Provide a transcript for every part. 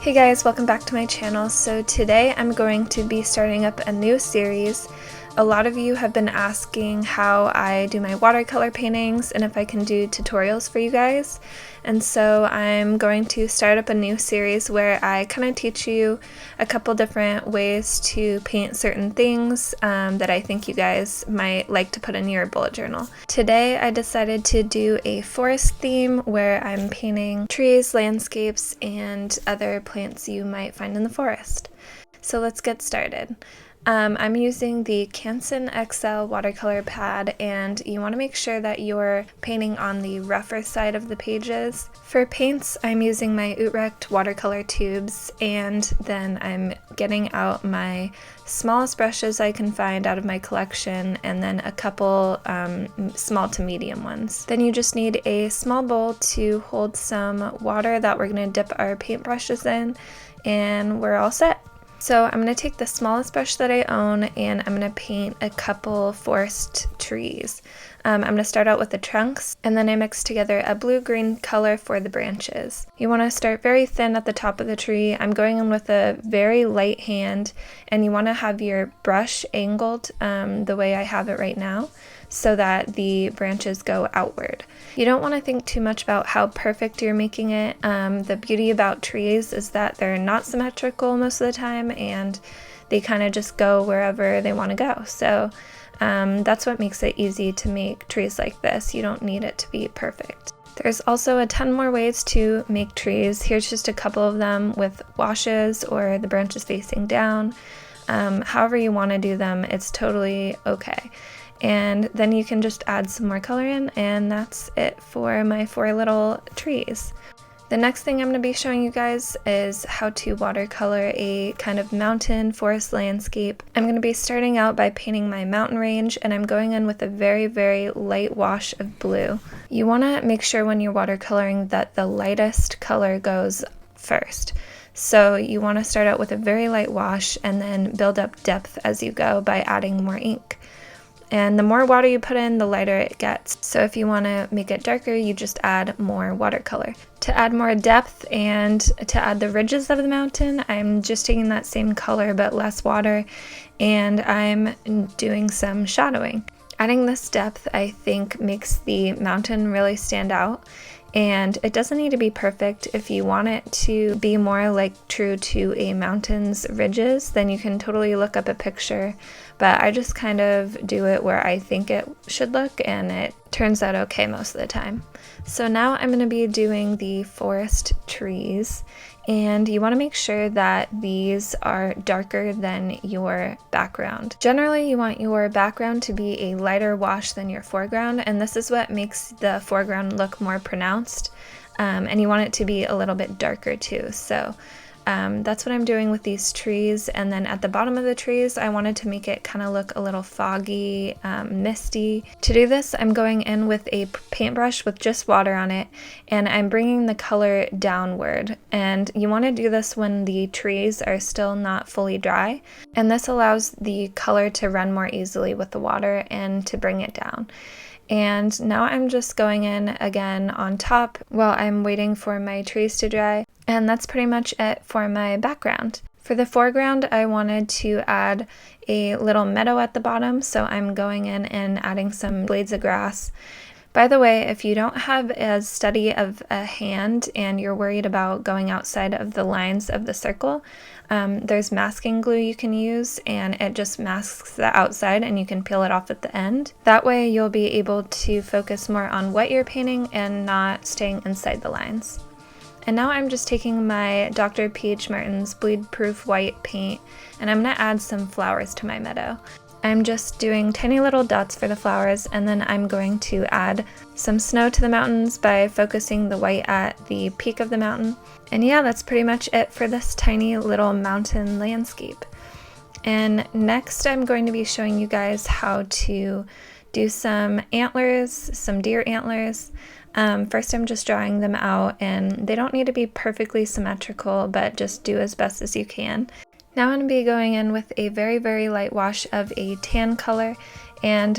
Hey guys, welcome back to my channel. So today I'm going to be starting up a new series. A lot of you have been asking how I do my watercolor paintings and if I can do tutorials for you guys. And so I'm going to start up a new series where I kind of teach you a couple different ways to paint certain things that I think you guys might like to put in your bullet journal. Today I decided to do a forest theme where I'm painting trees, landscapes, and other plants you might find in the forest. So let's get started. I'm using the Kansan XL watercolor pad, and you want to make sure that you're painting on the rougher side of the pages. For paints, I'm using my Utrecht watercolor tubes, and then I'm getting out my smallest brushes I can find out of my collection, and then a couple small to medium ones. Then you just need a small bowl to hold some water that we're going to dip our paintbrushes in, and we're all set. So I'm going to take the smallest brush that I own and I'm going to paint a couple forest trees. I'm going to start out with the trunks, and then I mix together a blue-green color for the branches. You want to start very thin at the top of the tree. I'm going in with a very light hand, and you want to have your brush angled the way I have it right now, so that the branches go outward. You don't want to think too much about how perfect you're making it. The beauty about trees is that they're not symmetrical most of the time, and they kind of just go wherever they want to go. So that's what makes it easy to make trees like this. You don't need it to be perfect. There's also a ton more ways to make trees. Here's just a couple of them with washes or the branches facing down. However you want to do them, it's totally okay. And then you can just add some more color in, and that's it for my 4 little trees. The next thing I'm going to be showing you guys is how to watercolor a kind of mountain forest landscape. I'm going to be starting out by painting my mountain range, and I'm going in with a very, very light wash of blue. You want to make sure when you're watercoloring that the lightest color goes first. So you want to start out with a very light wash and then build up depth as you go by adding more ink. And the more water you put in, the lighter it gets. So if you want to make it darker, you just add more watercolor. To add more depth and to add the ridges of the mountain, I'm just taking that same color but less water, and I'm doing some shadowing. Adding this depth, I think, makes the mountain really stand out. And it doesn't need to be perfect. If you want it to be more like true to a mountain's ridges, then you can totally look up a picture. But I just kind of do it where I think it should look, and it turns out okay most of the time. So now I'm going to be doing the forest trees, and you want to make sure that these are darker than your background. Generally, you want your background to be a lighter wash than your foreground, and this is what makes the foreground look more pronounced, and you want it to be a little bit darker too. So that's what I'm doing with these trees. And then at the bottom of the trees, I wanted to make it kind of look a little foggy, misty. To do this, I'm going in with a paintbrush with just water on it, and I'm bringing the color downward. And you want to do this when the trees are still not fully dry, and this allows the color to run more easily with the water and to bring it down. And now I'm just going in again on top while I'm waiting for my trees to dry. And that's pretty much it for my background. For the foreground, I wanted to add a little meadow at the bottom, so I'm going in and adding some blades of grass. By the way, if you don't have as steady of a hand and you're worried about going outside of the lines of the circle, there's masking glue you can use, and it just masks the outside and you can peel it off at the end. That way you'll be able to focus more on what you're painting and not staying inside the lines. And now I'm just taking my Dr. P.H. Martin's Bleed Proof White paint, and I'm going to add some flowers to my meadow. I'm just doing tiny little dots for the flowers, and then I'm going to add some snow to the mountains by focusing the white at the peak of the mountain. And yeah, that's pretty much it for this tiny little mountain landscape. And next I'm going to be showing you guys how to do some antlers, some deer antlers. First I'm just drawing them out, and they don't need to be perfectly symmetrical, but just do as best as you can. Now I'm going to be going in with a very, very light wash of a tan color, and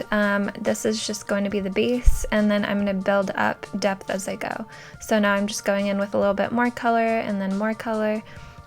this is just going to be the base, and then I'm going to build up depth as I go. So now I'm just going in with a little bit more color and then more color,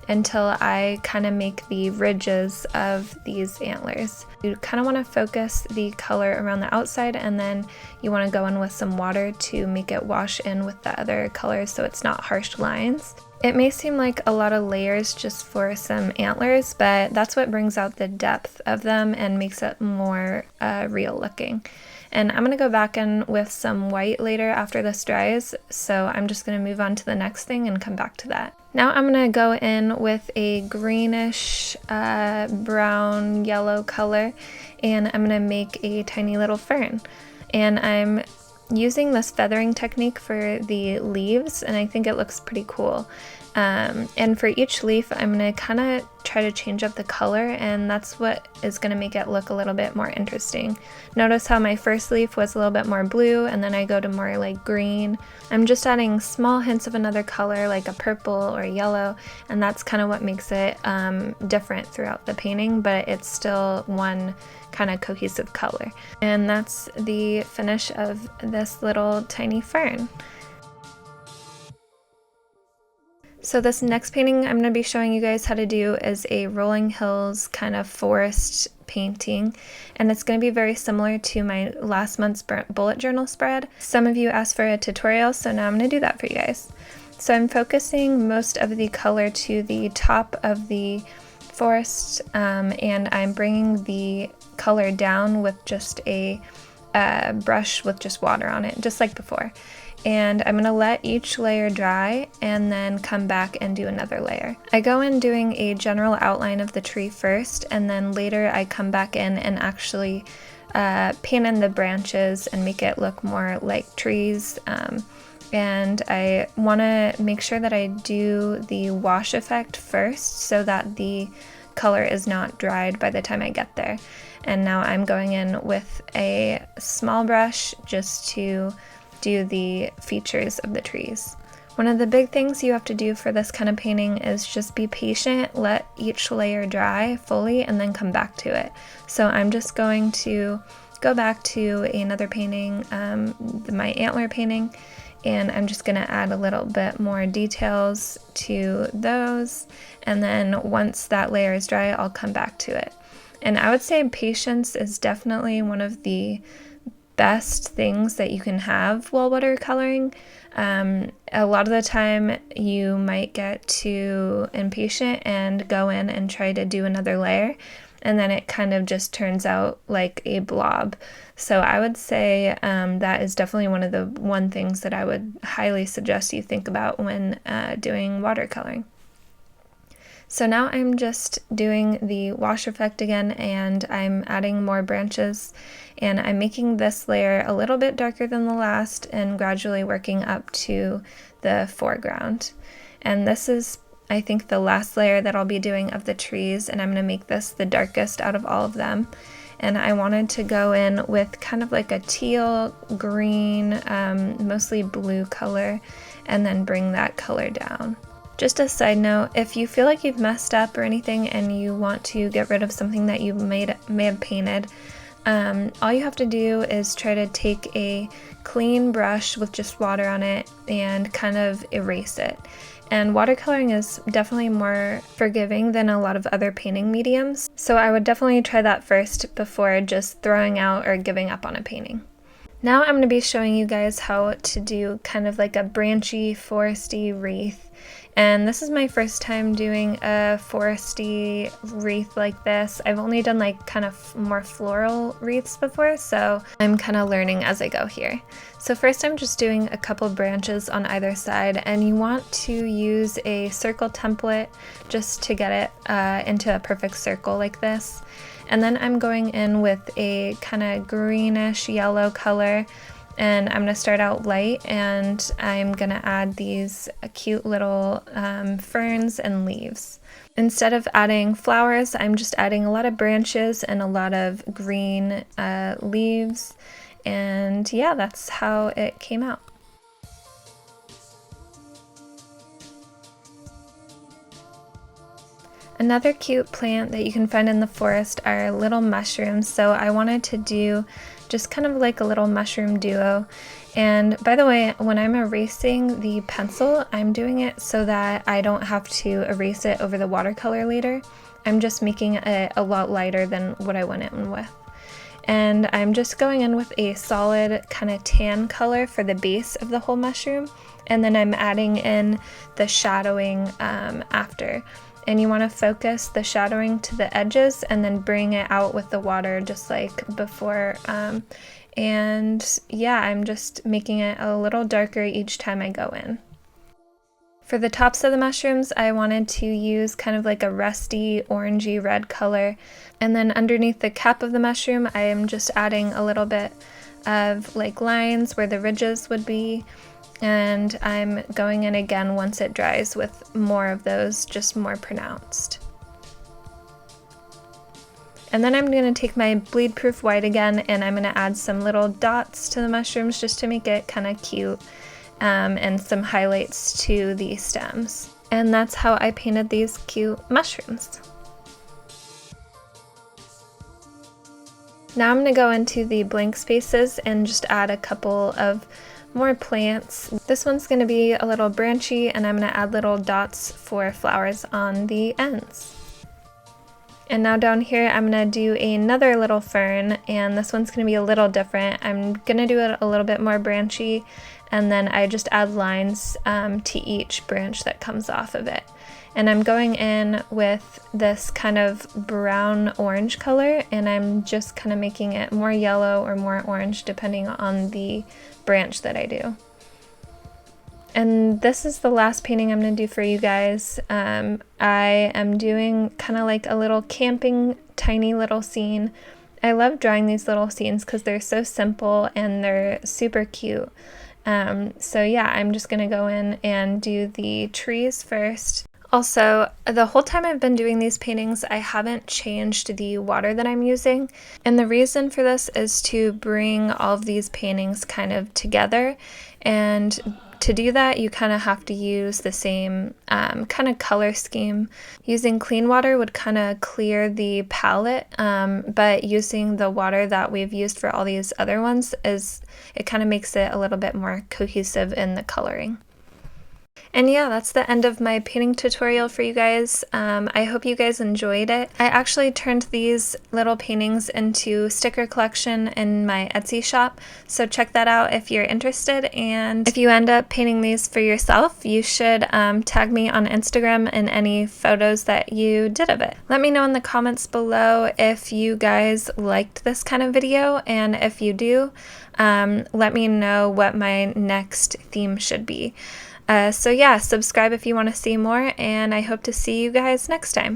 until I kind of make the ridges of these antlers. You kind of want to focus the color around the outside, and then you want to go in with some water to make it wash in with the other colors so it's not harsh lines. It may seem like a lot of layers just for some antlers, but that's what brings out the depth of them and makes it more real looking. And I'm going to go back in with some white later after this dries, so I'm just going to move on to the next thing and come back to that. Now I'm going to go in with a greenish brown yellow color, and I'm going to make a tiny little fern. And I'm using this feathering technique for the leaves, and I think it looks pretty cool. And for each leaf, I'm going to kind of try to change up the color, and that's what is going to make it look a little bit more interesting. Notice how my first leaf was a little bit more blue, and then I go to more like green. I'm just adding small hints of another color, like a purple or a yellow, and that's kind of what makes it different throughout the painting, but it's still one kind of cohesive color. And that's the finish of this little tiny fern. So this next painting I'm going to be showing you guys how to do is a rolling hills kind of forest painting, and it's going to be very similar to my last month's bullet journal spread. Some of you asked for a tutorial, so now I'm going to do that for you guys. So I'm focusing most of the color to the top of the forest, and I'm bringing the color down with just a brush with just water on it, just like before. And I'm going to let each layer dry and then come back and do another layer. I go in doing a general outline of the tree first, and then later I come back in and actually paint in the branches and make it look more like trees. And I want to make sure that I do the wash effect first so that the color is not dried by the time I get there. And now I'm going in with a small brush just to do the features of the trees. One of the big things you have to do for this kind of painting is just be patient, let each layer dry fully, and then come back to it. So I'm just going to go back to another painting, my antler painting, and I'm just going to add a little bit more details to those, and then once that layer is dry, I'll come back to it. And I would say patience is definitely one of the best things that you can have while watercoloring. A lot of the time you might get too impatient and go in and try to do another layer, and then it kind of just turns out like a blob. So I would say that is definitely one of the things that I would highly suggest you think about when doing watercoloring. So now I'm just doing the wash effect again, and I'm adding more branches, and I'm making this layer a little bit darker than the last and gradually working up to the foreground. And this is, I think, the last layer that I'll be doing of the trees, and I'm going to make this the darkest out of all of them. And I wanted to go in with kind of like a teal, green, mostly blue color, and then bring that color down. Just a side note, if you feel like you've messed up or anything and you want to get rid of something that you may have painted, all you have to do is try to take a clean brush with just water on it and kind of erase it. And watercoloring is definitely more forgiving than a lot of other painting mediums, so I would definitely try that first before just throwing out or giving up on a painting. Now I'm going to be showing you guys how to do kind of like a branchy, foresty wreath. And this is my first time doing a foresty wreath like this. I've only done like kind of more floral wreaths before, so I'm kind of learning as I go here. So first I'm just doing a couple branches on either side, and you want to use a circle template just to get it into a perfect circle like this. And then I'm going in with a kind of greenish yellow color, and I'm going to start out light, and I'm going to add these cute little ferns and leaves. Instead of adding flowers, I'm just adding a lot of branches and a lot of green leaves, and yeah, that's how it came out. Another cute plant that you can find in the forest are little mushrooms, so I wanted to do just kind of like a little mushroom duo, And by the way, when I'm erasing the pencil, I'm doing it so that I don't have to erase it over the watercolor later. I'm just making it a lot lighter than what I went in with. And I'm just going in with a solid kind of tan color for the base of the whole mushroom, and then I'm adding in the shadowing after. And you want to focus the shadowing to the edges and then bring it out with the water just like before. And yeah, I'm just making it a little darker each time I go in. For the tops of the mushrooms, I wanted to use kind of like a rusty orangey red color. And then underneath the cap of the mushroom, I am just adding a little bit of like lines where the ridges would be. And I'm going in again once it dries with more of those, just more pronounced. And then I'm going to take my bleed proof white again, and I'm going to add some little dots to the mushrooms just to make it kind of cute, and some highlights to the stems. And that's how I painted these cute mushrooms. Now I'm going to go into the blank spaces and just add a couple of more plants. This one's going to be a little branchy, and I'm going to add little dots for flowers on the ends. And now down here I'm going to do another little fern, and this one's going to be a little different. I'm going to do it a little bit more branchy, and then I just add lines to each branch that comes off of it. And I'm going in with this kind of brown orange color, and I'm just kind of making it more yellow or more orange depending on the branch that I do. And this is the last painting I'm going to do for you guys. I am doing kind of like a little camping tiny little scene. I love drawing these little scenes because they're so simple and they're super cute. So yeah, I'm just going to go in and do the trees first. Also, the whole time I've been doing these paintings, I haven't changed the water that I'm using. And the reason for this is to bring all of these paintings kind of together. And to do that, you kind of have to use the same kind of color scheme. Using clean water would kind of clear the palette, but using the water that we've used for all these other ones, it kind of makes it a little bit more cohesive in the coloring. And yeah, that's the end of my painting tutorial for you guys. I hope you guys enjoyed it. I actually turned these little paintings into sticker collection in my Etsy shop, so check that out if you're interested. And if you end up painting these for yourself, you should tag me on Instagram in any photos that you did of it. Let me know in the comments below if you guys liked this kind of video, and if you do, let me know what my next theme should be. So yeah, subscribe if you want to see more, and I hope to see you guys next time.